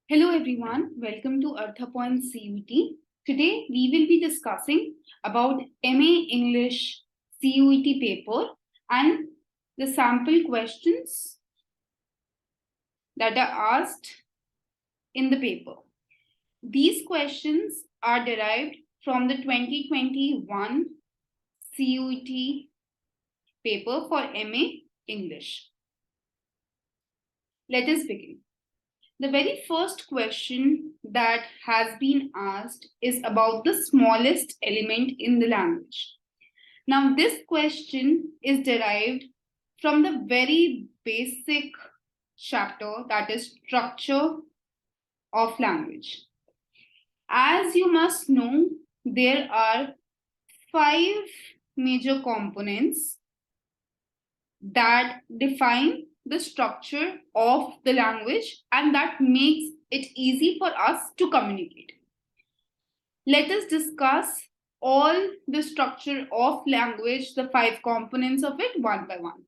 Hello everyone, welcome to ArthaPoint CUET. Today we will be discussing about MA English CUET paper and the sample questions that are asked in the paper. These questions are derived from the 2021 CUET paper for MA English. Let us begin. The very first question that has been asked is about the smallest element in the language. Now, this question is derived from the very basic chapter, that is structure of language. As you must know, there are 5 major components that define the structure of the language and that makes it easy for us to communicate. Let us discuss all the structure of language, the 5 components of it, one by one.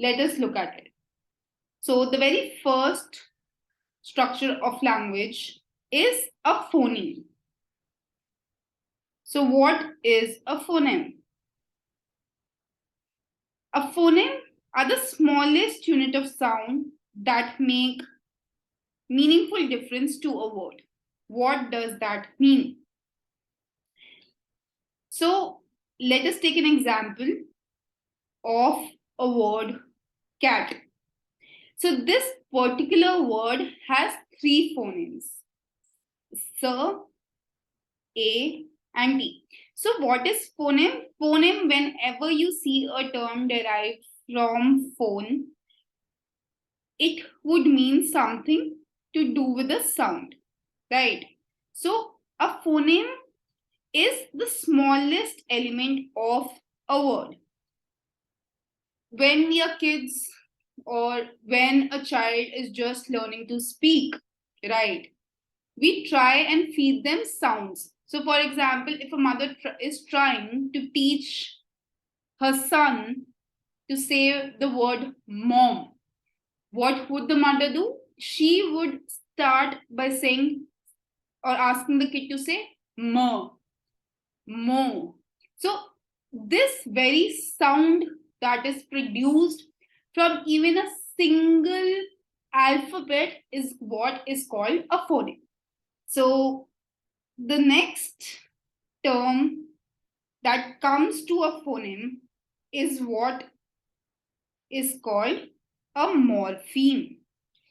Let us look at it. So the very first structure of language is a phoneme. So what is a phoneme? A phoneme are the smallest unit of sound that make meaningful difference to a word. What does that mean? So let us take an example of a word cat. So this particular word has 3 phonemes, S, A and T. So what is phoneme? Phoneme, whenever you see a term derived from phone, it would mean something to do with the sound, right? So a phoneme is the smallest element of a word. When we are kids or when a child is just learning to speak, right, we try and feed them sounds. So for example, if a mother is trying to teach her son to say the word mom, what would the mother do? She would start by saying or asking the kid to say ma, mo. So this very sound that is produced from even a single alphabet is what is called a phoneme. So the next term that comes to a phoneme is what is called a morpheme.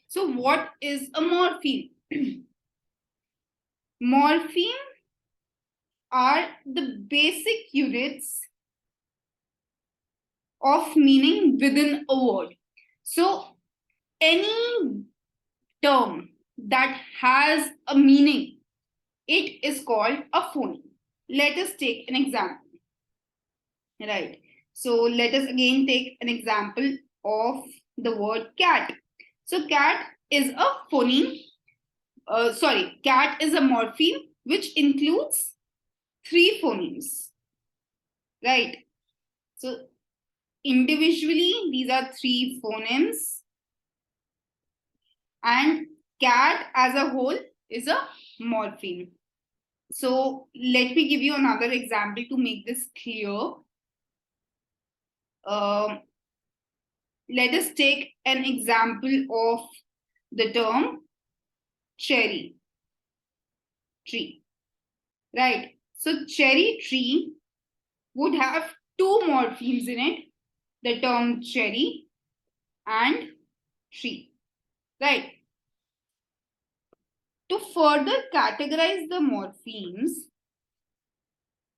So what is a morpheme? Morpheme are the basic units of meaning within a word. So any term that has a meaning, it is called a phoneme. Let us take an example. Right. So let us again take an example of the word cat. So cat is a phoneme. Cat is a morpheme which includes 3 phonemes. Right. So individually, these are 3 phonemes. And cat as a whole is a morpheme. So let me give you another example to make this clear. Let us take an example of the term cherry tree, right? So cherry tree would have 2 morphemes in it, the term cherry and tree, right? To further categorize the morphemes,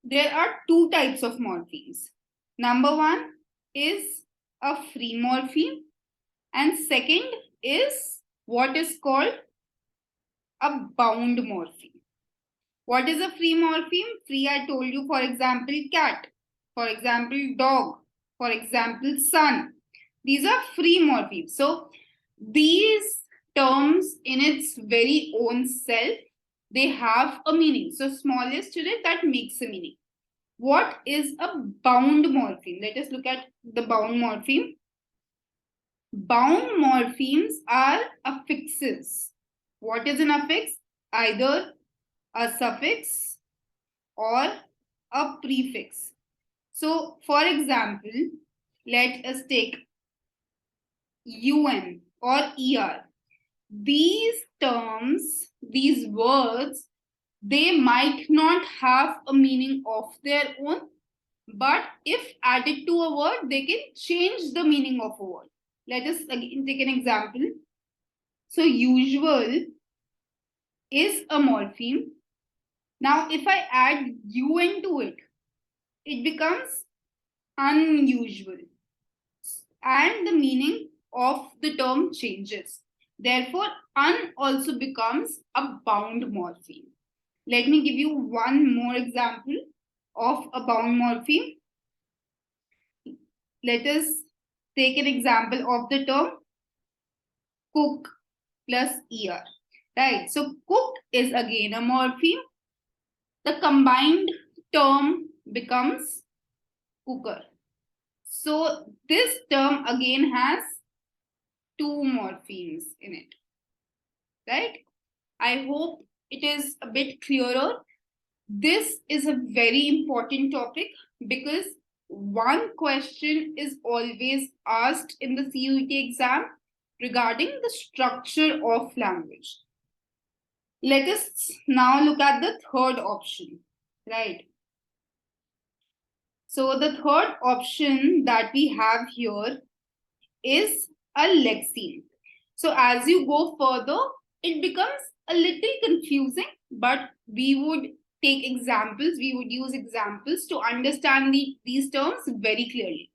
there are 2 types of morphemes. Number 1 is a free morpheme and second is what is called a bound morpheme. What is a free morpheme? Free, I told you, for example, cat, for example, dog, for example, sun. These are free morphemes. So these terms in its very own self, they have a meaning. So smallest unit that makes a meaning. What is a bound morpheme? Let us look at the bound morpheme. Bound morphemes are affixes. What is an affix? Either a suffix or a prefix. So, for example, let us take UN or ER. These terms, these words, they might not have a meaning of their own, but if added to a word, they can change the meaning of a word. Let us again take an example. So, usual is a morpheme. Now, if I add UN to it, it becomes unusual, and the meaning of the term changes. Therefore, un also becomes a bound morpheme. Let me give you one more example of a bound morpheme. Let us take an example of the term cook plus er. Right. So cook is again a morpheme. The combined term becomes cooker. So this term again has two morphemes in it. Right? I hope it is a bit clearer. This is a very important topic because one question is always asked in the CUET exam regarding the structure of language. Let us now look at the third option, right? So the third option that we have here is a lexeme. So as you go further, it becomes a little confusing, but we would take examples, we would use examples to understand these terms very clearly.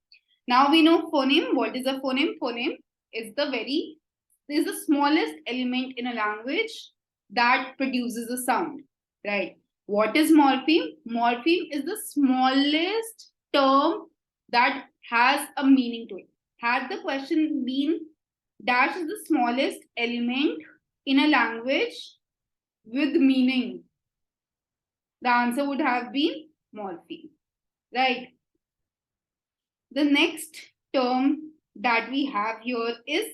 Now we know phoneme. What is a phoneme? Phoneme is the smallest element in a language that produces a sound, right? What is morpheme? Morpheme is the smallest term that has a meaning to it. Had the question been dash is the smallest element in a language with meaning, the answer would have been morpheme, right? The next term that we have here is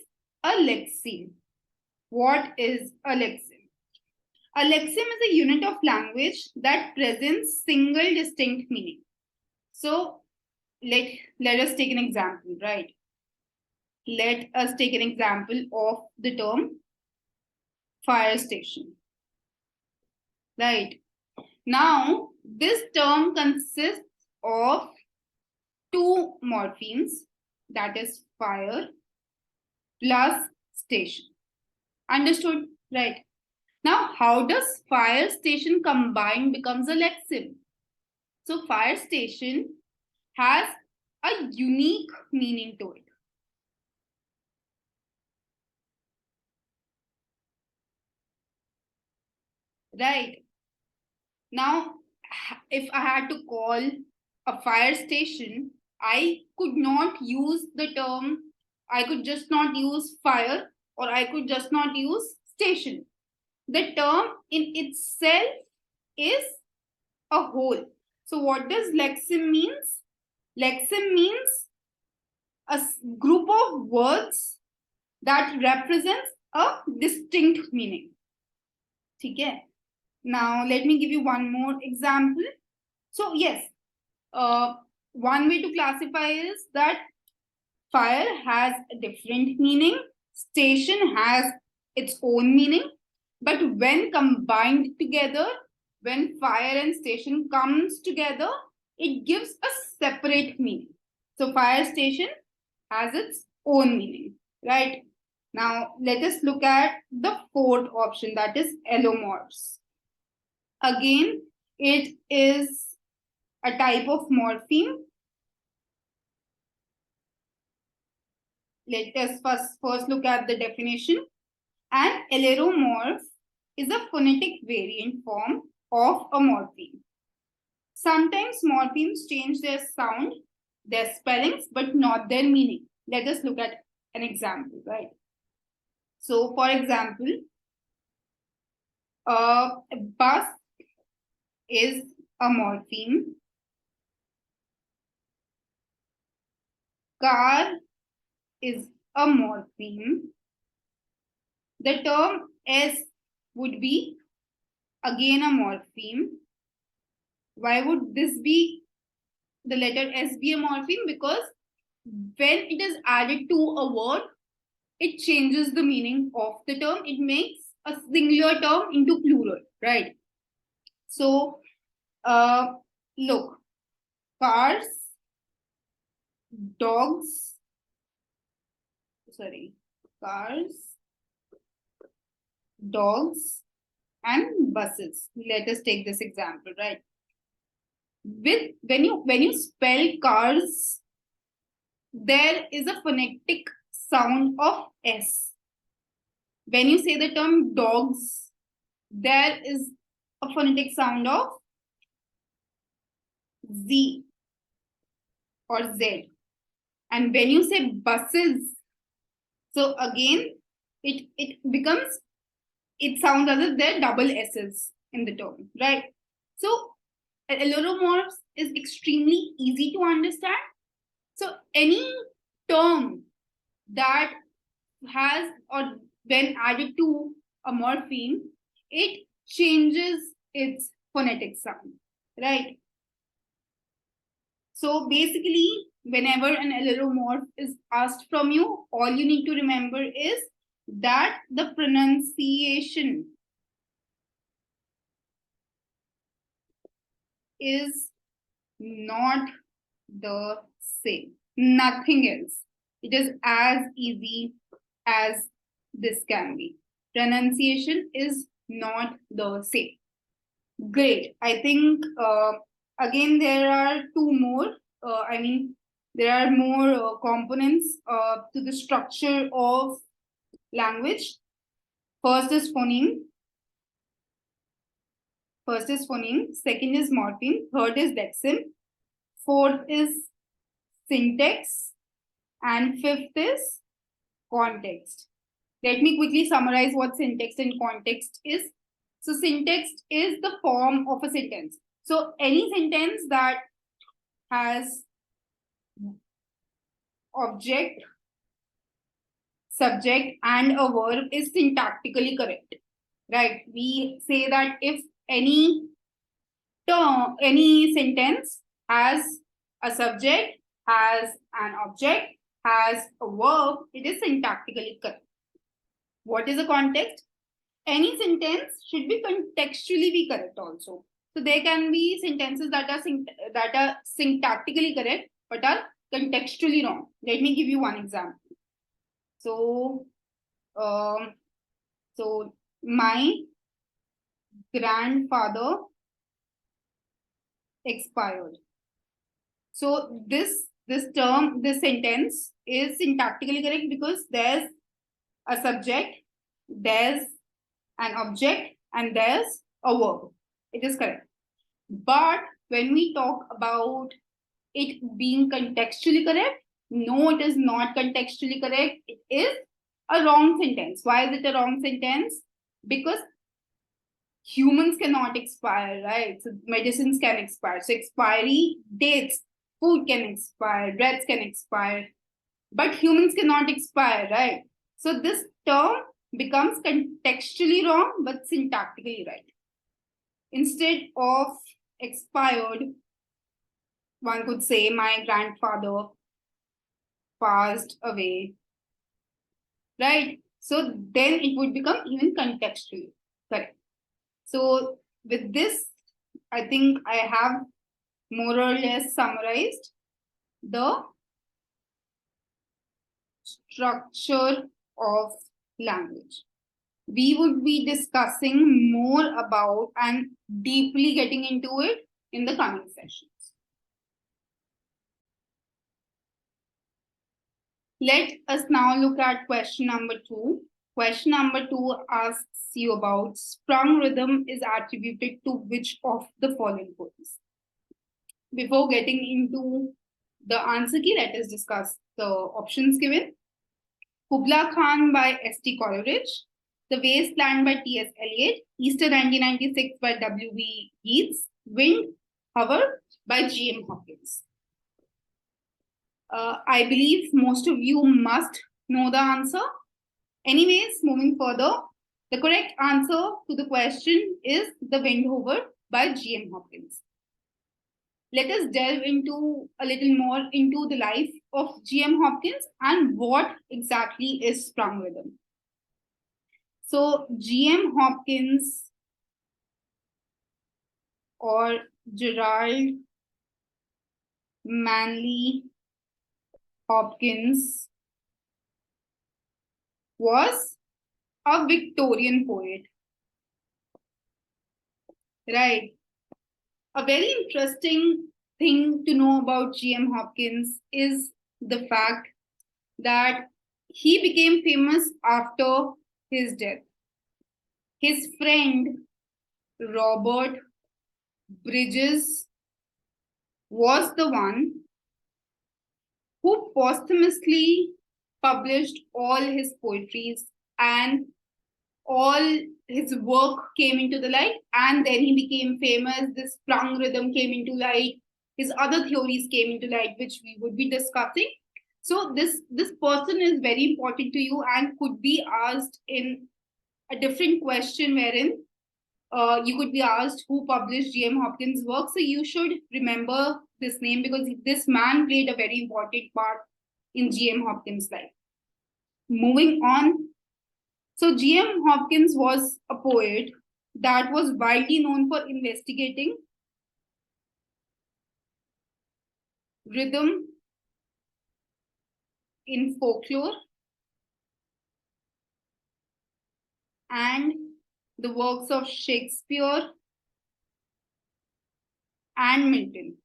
a lexeme. What is a lexeme? A lexeme is a unit of language that presents single distinct meaning. So let us take an example, right? Let us take an example of the term fire station. Right. Now, this term consists of two morphemes, that is fire plus station. Understood? Right. Now, how does fire station combined becomes a lexeme? So, fire station has a unique meaning to it. Right. Now, if I had to call a fire station, I could not use the term, I could just not use fire, or I could just not use station. The term in itself is a whole. So what does lexeme means? Lexeme means a group of words that represents a distinct meaning. Okay. Now let me give you one more example. So yes, one way to classify is that fire has a different meaning, station has its own meaning, but when combined together, when fire and station comes together, it gives a separate meaning. So fire station has its own meaning, right? Now let us look at the fourth option, that is allomorphs. Again, it is a type of morpheme. Let us first look at the definition. An allomorph is a phonetic variant form of a morpheme. Sometimes morphemes change their sound, their spellings, but not their meaning. Let us look at an example, right? So, for example, bus is a morpheme. Car is a morpheme. The term S would be again a morpheme. Why would this be the letter S be a morpheme? Because when it is added to a word, it changes the meaning of the term. It makes a singular term into plural, right? So, look, cars, dogs, cars, dogs, and buses. Let us take this example, right? With when you spell cars, there is a phonetic sound of S. When you say the term dogs, there is a phonetic sound of Z or Z. And when you say buses, so again, it sounds as if there are double S's in the term, right? So allelomorphs is extremely easy to understand. So any term that has, or when added to a morpheme, it changes its phonetic sound, right? So basically, whenever an allelomorph is asked from you, all you need to remember is that the pronunciation is not the same. Nothing else. It is as easy as this can be. Pronunciation is not the same. Great. I think again there are two more. There are more components to the structure of language. First is phoneme. Second is morpheme. Third is lexeme. Fourth is syntax. And fifth is context. Let me quickly summarize what syntax and context is. So syntax is the form of a sentence. So any sentence that has object, subject, and a verb is syntactically correct, right? We say that if any sentence has a subject, has an object, has a verb, it is syntactically correct. What is a context? Any sentence should be contextually be correct also. So there can be sentences that are syntactically correct but are contextually wrong. Let me give you one example. So, my grandfather expired. So this sentence is syntactically correct because there's a subject, there's an object, and there's a verb. It is correct. But when we talk about it being contextually correct, no, it is not contextually correct. It is a wrong sentence. Why is it a wrong sentence? Because humans cannot expire, right? So medicines can expire. So expiry dates, food can expire, breads can expire, but humans cannot expire, right? So this term becomes contextually wrong, but syntactically right. Instead of expired, one could say my grandfather passed away, right? So then it would become even contextually correct. So with this, I think I have more or less summarized the structure of language. We would be discussing more about and deeply getting into it in the coming sessions. Let us now look at question number 2. Question number 2 asks you about sprung rhythm is attributed to which of the following poems? Before getting into the answer key, let us discuss the options given. Kubla Khan by S.T. Coleridge, The Wasteland by T.S. Eliot, Easter 1996 by W.B. Yeats, Wind, Hover by G.M. Hawkins. I believe most of you must know the answer. Anyways, moving further, The correct answer to the question is The Windhover by G.M. Hopkins. Let us delve into a little more into the life of G.M. Hopkins and what exactly is sprung rhythm. So G.M. Hopkins, or Gerald Manley Hopkins, was a Victorian poet. Right. A very interesting thing to know about G.M. Hopkins is the fact that he became famous after his death. His friend Robert Bridges was the one who posthumously published all his poetries, and all his work came into the light, and then he became famous. This sprung rhythm came into light. His other theories came into light, which we would be discussing. So this person is very important to you and could be asked in a different question, wherein you could be asked who published G.M. Hopkins' work. So you should remember this name because this man played a very important part in G.M. Hopkins' life. Moving on. So G.M. Hopkins was a poet that was widely known for investigating rhythm in folklore and the works of Shakespeare and Milton.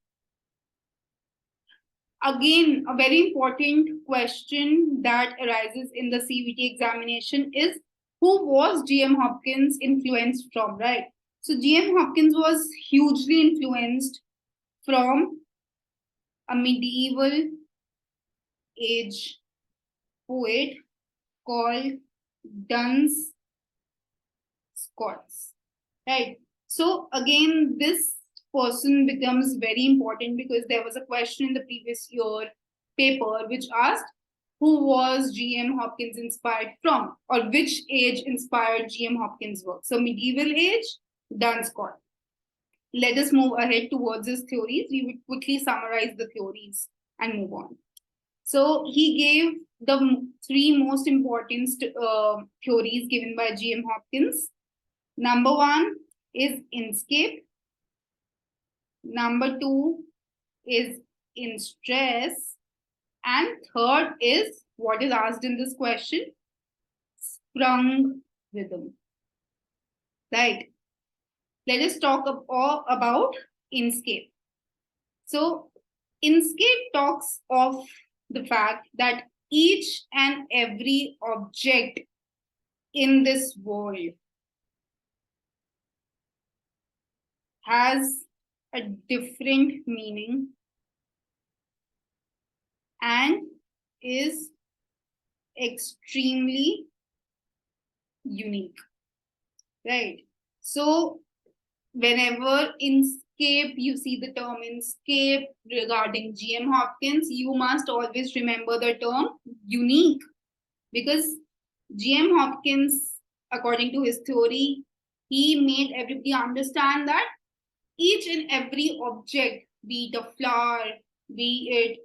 Again, a very important question that arises in the CUET examination is who was G.M. Hopkins influenced from, right? So G.M. Hopkins was hugely influenced from a medieval age poet called Duns Scots, right? So again, this person becomes very important because there was a question in the previous year paper which asked who was G.M. Hopkins inspired from, or which age inspired G.M. Hopkins' work. So medieval age, Duns Scots. Let us move ahead towards his theories. We would quickly summarize the theories and move on. So he gave the three most important theories given by G.M. Hopkins. Number one is inscape. Number two is in stress. And third is what is asked in this question, sprung rhythm. Right. Let us talk about inscape. So inscape talks of the fact that each and every object in this world has a different meaning and is extremely unique, right? So whenever inscape, you see the term inscape regarding G.M. Hopkins, you must always remember the term unique, because G.M. Hopkins, according to his theory, he made everybody understand that each and every object, be it a flower, be it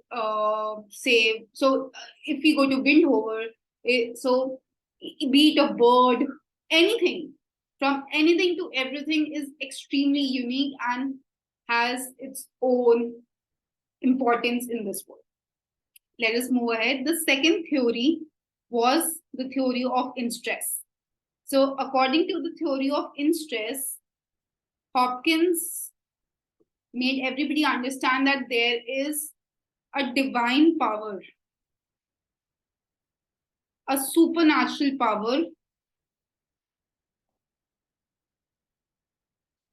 say, so if we go to Windhover, so be it a bird, anything, from anything to everything is extremely unique and has its own importance in this world. Let us move ahead. The second theory was the theory of in-stress. So according to the theory of in-stress, Hopkins made everybody understand that there is a divine power, a supernatural power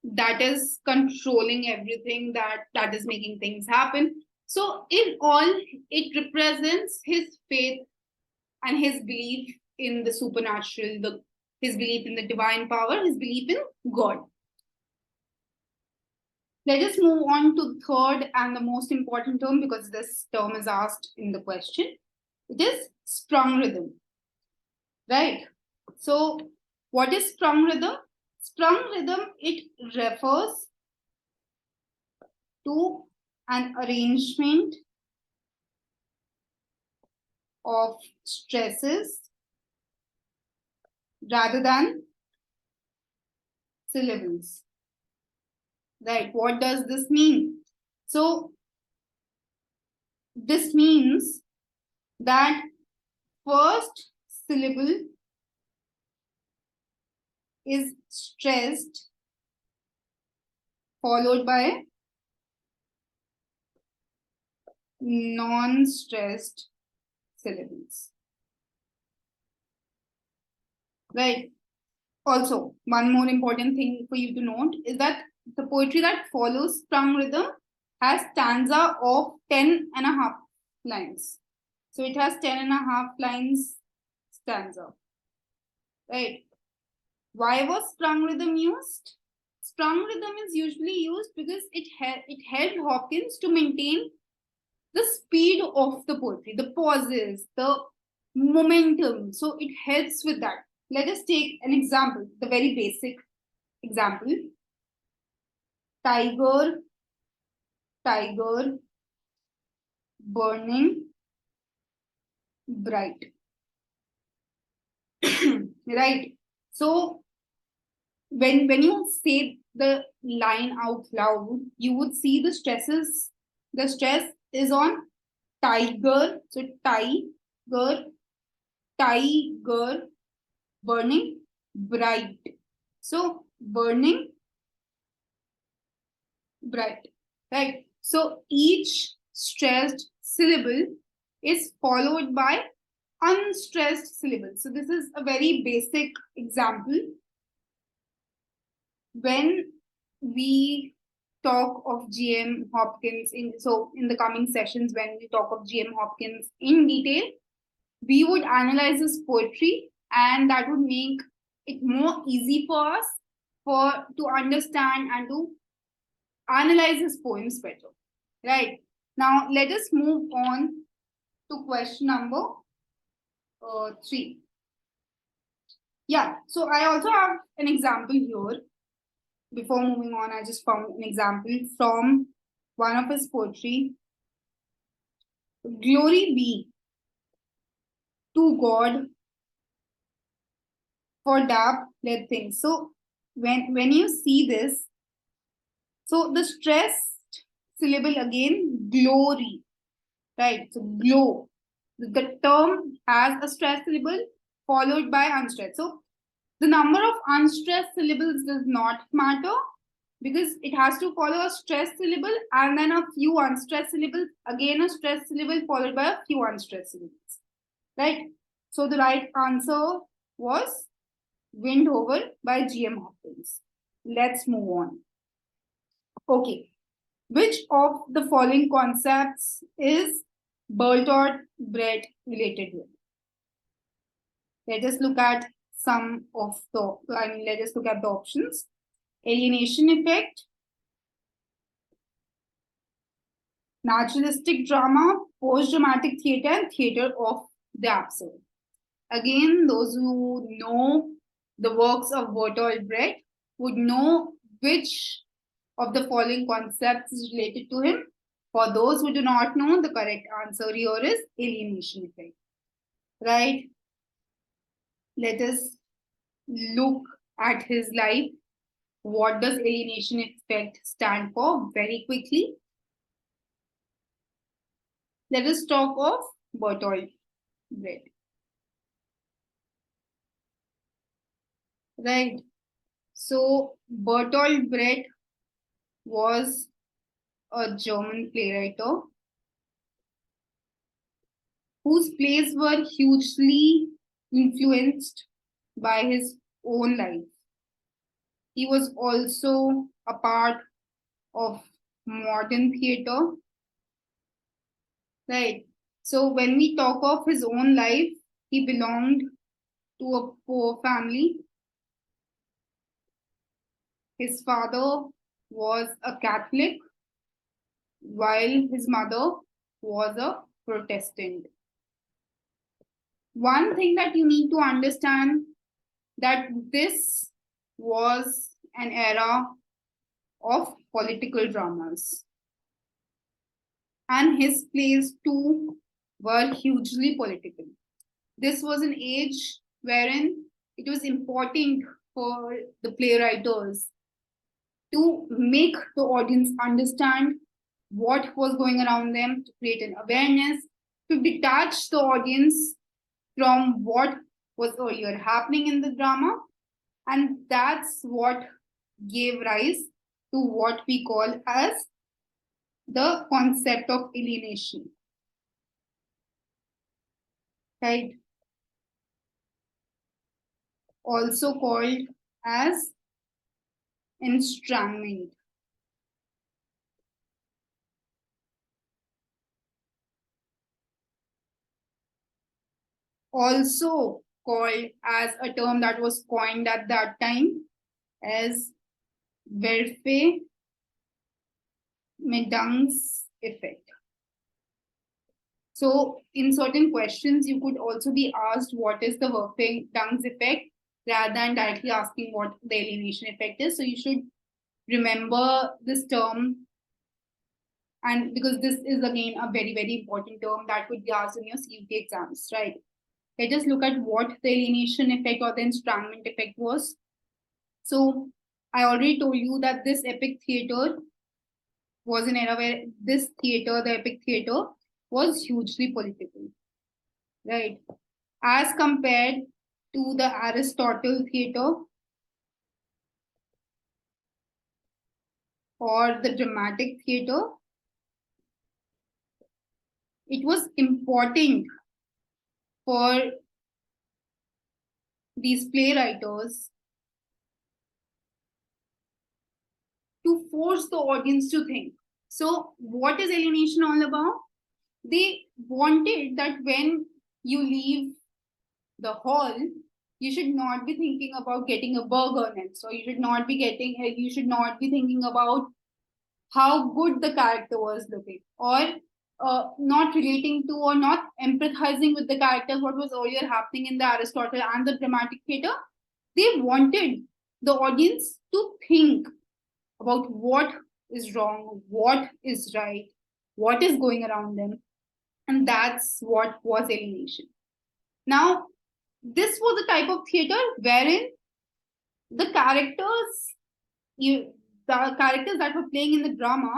that is controlling everything, that is making things happen. So in all, it represents his faith and his belief in the supernatural, his belief in the divine power, his belief in God. Let us move on to the third and the most important term, because this term is asked in the question. It is sprung rhythm, right? So What is sprung rhythm? Sprung rhythm, it refers to an arrangement of stresses rather than syllables. Right, what does this mean? So this means that first syllable is stressed, followed by non-stressed syllables. Right. Also, one more important thing for you to note is that the poetry that follows sprung rhythm has stanza of 10.5 lines. So it has 10.5 lines stanza. Right. Why was sprung rhythm used? Sprung rhythm is usually used because it helped Hopkins to maintain the speed of the poetry, the pauses, the momentum. So it helps with that. Let us take an example, the very basic example. Tiger, tiger, burning bright. Right. So when you say the line out loud, you would see the stresses. The stress is on tiger. So tiger, tiger, burning bright. So burning bright, right? So each stressed syllable is followed by unstressed syllable. So this is a very basic example. When we talk of GM Hopkins in the coming sessions, when we talk of GM Hopkins in detail, we would analyze his poetry, and that would make it more easy for us to understand and to analyze his poems better. Right. Now, let us move on to question number 3. Yeah, so I also have an example here. Before moving on, I just found an example from one of his poetry. Glory be to God for dab led things. So when you see this, so the stressed syllable again, glory, right? So glow. The term has a stressed syllable followed by unstressed. So the number of unstressed syllables does not matter because it has to follow a stressed syllable and then a few unstressed syllables, again a stressed syllable followed by a few unstressed syllables, right? So the right answer was Wind Over by GM Hopkins. Let's move on. Okay, which of the following concepts is Bertolt Brecht related with? Let us look at let us look at the options. Alienation effect, naturalistic drama, post-dramatic theatre, and theatre of the absurd. Again, those who know the works of Bertolt Brecht would know which of the following concepts is related to him. For those who do not know, the correct answer here is alienation effect. Right? Let us look at his life. What does alienation effect stand for? Very quickly. Let us talk of Bertolt Brecht. Right. So Bertolt Brecht was a German playwright whose plays were hugely influenced by his own life. He was also a part of modern theatre. Right. So when we talk of his own life, he belonged to a poor family. His father was a Catholic, while his mother was a Protestant. One thing that you need to understand that this was an era of political dramas. And his plays too were hugely political. This was an age wherein it was important for the playwriters to make the audience understand what was going around them, to create an awareness, to detach the audience from what was earlier happening in the drama. And that's what gave rise to what we call as the concept of alienation. Right? Also called as enstrangment. Also called as a term that was coined at that time as Werfe Medung's effect. So in certain questions, you could also be asked what is the Werfe Medung's effect rather than directly asking what the alienation effect is. So you should remember this term, and because this is again a very, very important term that would be asked in your CUET exams, right? Let us look at what the alienation effect or the enstrangment effect was. So I already told you that this epic theater was an era where this theater, the epic theater, was hugely political, right? As compared to the Aristotle theater or the dramatic theater, it was important for these playwriters to force the audience to think. So, what is alienation all about? They wanted that when you leave the hall, you should not be thinking about getting a burger next, or you should not be thinking about how good the character was looking, or not relating to or not empathizing with the characters what was earlier happening in the Aristotle and the dramatic theater. They wanted the audience to think about what is wrong, what is right, what is going around them, and that's what was alienation. Now, this was the type of theater wherein the characters, the characters that were playing in the drama,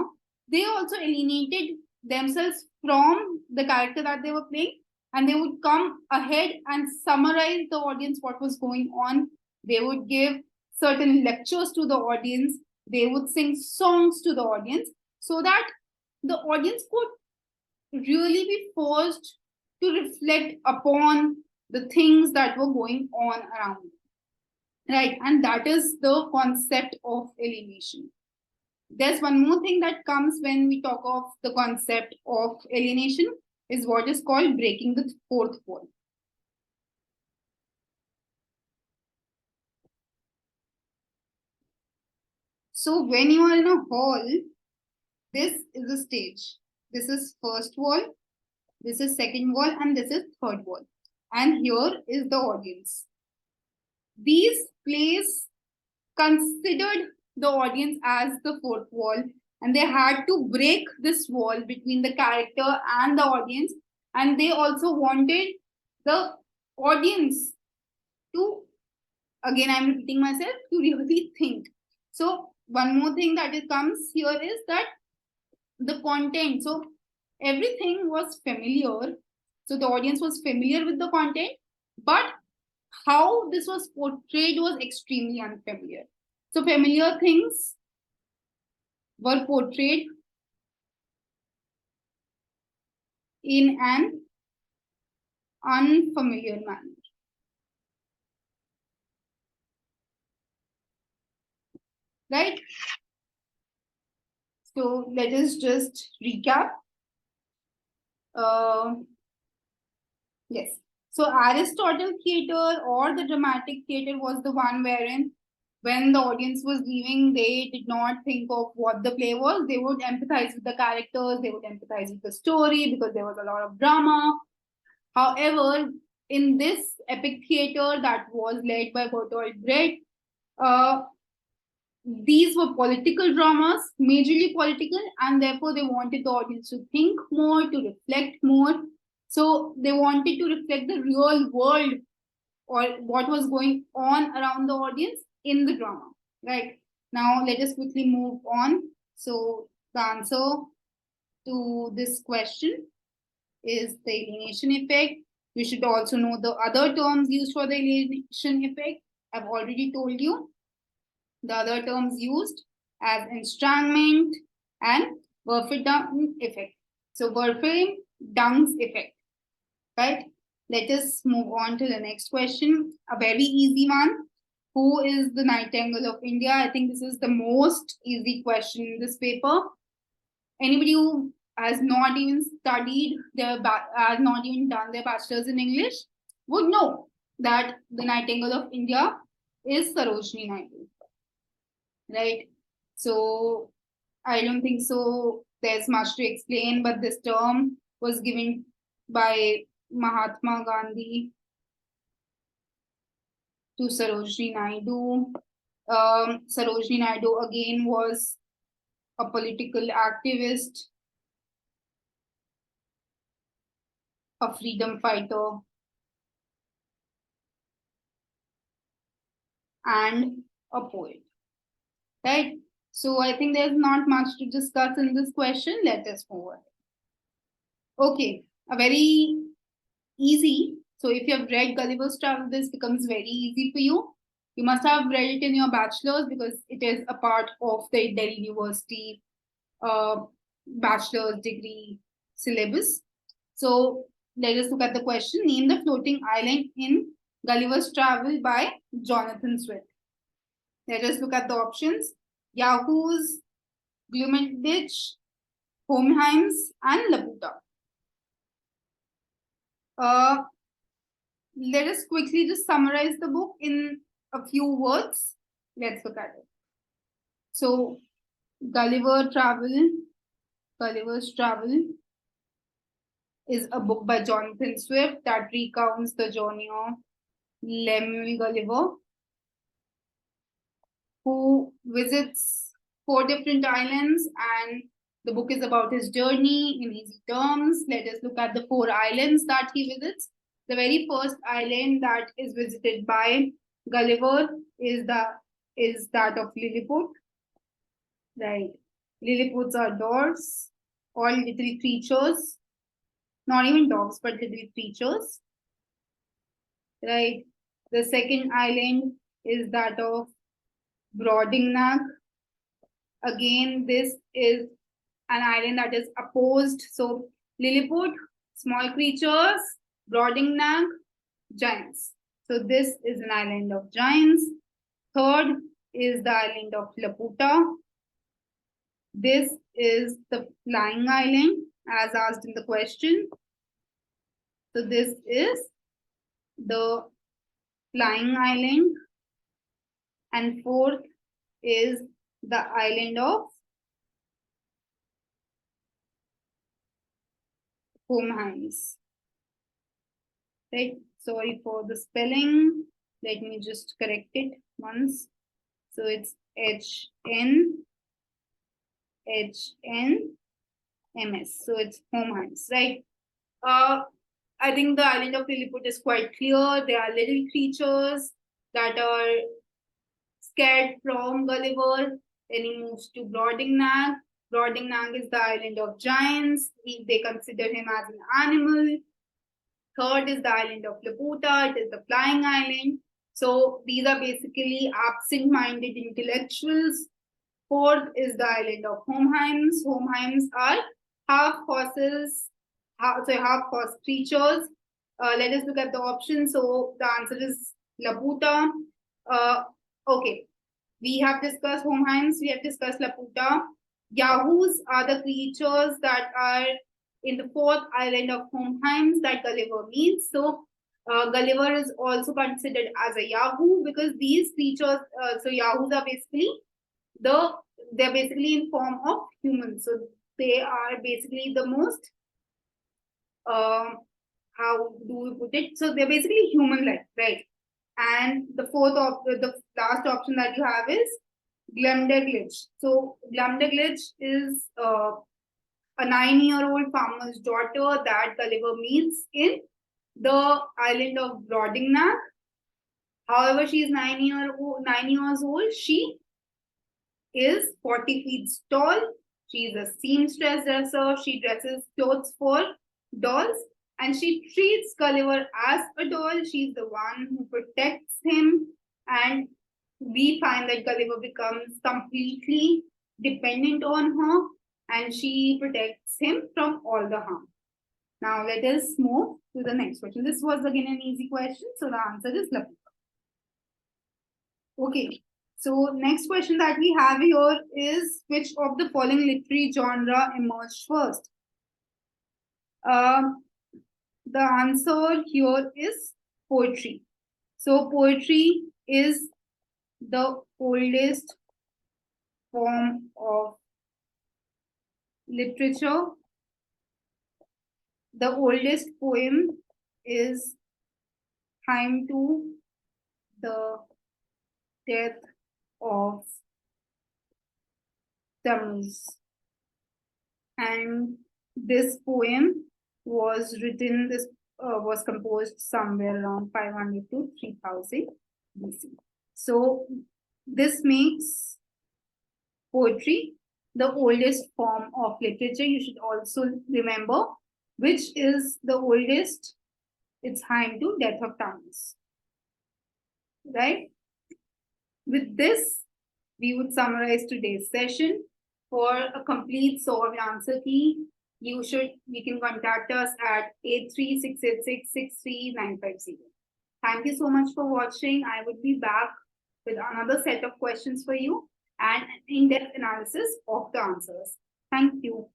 they also alienated themselves from the character that they were playing, and they would come ahead and summarize the audience what was going on. They would give certain lectures to the audience. They would sing songs to the audience so that the audience could really be forced to reflect upon the things that were going on around them. Right, and that is the concept of alienation. There's one more thing that comes when we talk of the concept of alienation is what is called breaking the fourth wall. So when you are in a hall, this is a stage. This is first wall, this is second wall, and this is third wall. And here is the audience. These plays considered the audience as the fourth wall, and they had to break this wall between the character and the audience, and they also wanted the audience to, again I'm repeating myself, to really think. So one more thing that it comes here is that the content, so everything was familiar, so the audience was familiar with the content, but how this was portrayed was extremely unfamiliar. So familiar things were portrayed in an unfamiliar manner. Right? So let us just recap. Yes. So Aristotle theater or the dramatic theater was the one wherein when the audience was leaving, they did not think of what the play was. They would empathize with the characters, they would empathize with the story because there was a lot of drama. However, in this epic theater that was led by Bertolt Brecht, these were political dramas, majorly political, and therefore they wanted the audience to think more, to reflect more. So they wanted to reflect the real world or what was going on around the audience in the drama, right? Now let us quickly move on. So the answer to this question is the alienation effect. You should also know the other terms used for the alienation effect. I've already told you the other terms used as enstrangment and Werfing effect. So Werfing-Dungs effect, right? Let us move on to the next question. A very easy one. Who is the Nightingale of India? I think this is the most easy question in this paper. Anybody who has not even studied has not even done their bachelor's in English would know that the Nightingale of India is Sarojini Naidu, right? So I don't think so there's much to explain, but this term was given by Mahatma Gandhi to Sarojini Naidu. Sarojini Naidu again was a political activist, a freedom fighter, and a poet, right? So I think there's not much to discuss in this question. Let us move on. Okay, a very easy. So if you have read Gulliver's Travel, this becomes very easy for you. You must have read it in your bachelor's because it is a part of the Delhi University bachelor's degree syllabus. So let us look at the question. Name the floating island in Gulliver's Travel by Jonathan Swift. Let us look at the options. Yahoo's, Glumenditch, Hohenheim's, and Laputa. Let us quickly just summarize the book in a few words. Let's look at it. So, Gulliver's Travel is a book by Jonathan Swift that recounts the journey of Lemuel Gulliver, who visits 4 different islands, and the book is about his journey in easy terms. Let us look at the 4 islands that he visits. The very first island that is visited by Gulliver is that of Lilliput. Right. Lilliputs are dogs, all little creatures, not even dogs, but little creatures. Right. The second island is that of Brobdingnag. Again, this is an island that is opposed. So Lilliput, small creatures, Brobdingnag, giants. So this is an island of giants. Third is the island of Laputa. This is the flying island as asked in the question. So this is the flying island. And fourth is the island of Hohenheims. Right? Sorry for the spelling. Let me just correct it once. So it's HNMS. So it's Hohenheims, right? I think the island of Lilliput is quite clear. They are little creatures that are scared from Gulliver. Then he moves to Brobdingnag. Brobdingnag is the island of giants. They consider him as an animal. Third is the island of Laputa. It is the flying island. So these are basically absent-minded intellectuals. Fourth is the island of Hohenheims. Hohenheims are half horses, half horse creatures. Let us look at the options. So the answer is Laputa. Okay, we have discussed Hohenheims, we have discussed Laputa. Yahoos are the creatures that are in the 4th island of Hohenheims that Gulliver meets. So Gulliver is also considered as a Yahoo because these creatures, so Yahoos are basically they're basically in form of humans. So they are basically the most how do we put it? So they're basically human-like, right? And the last option that you have is Glumdaglich. So Glumdaglich is a 9-year-old farmer's daughter that Gulliver meets in the island of Brobdingnag. However, she is 9 years old. She is 40 feet tall. She is a seamstress dresser. She dresses clothes for dolls and she treats Gulliver as a doll. She's the one who protects him, and we find that Gulliver becomes completely dependent on her and she protects him from all the harm. Now let us move to the next question. This was again an easy question, so the answer is Lapika. Okay, so next question that we have here is, which of the following literary genre emerged first? The answer here is poetry. So poetry is the oldest form of literature. The oldest poem is Hymn to the Death of Tammuz. And this poem was composed somewhere around 500 to 3000 BC. So this makes poetry the oldest form of literature. You should also remember which is the oldest. It's Hymn to Death of Tammuz. Right? With this, we would summarize today's session. For a complete solved answer key, you can contact us at 8368663 Thank you so much for watching. I would be back with another set of questions for you and an in-depth analysis of the answers. Thank you.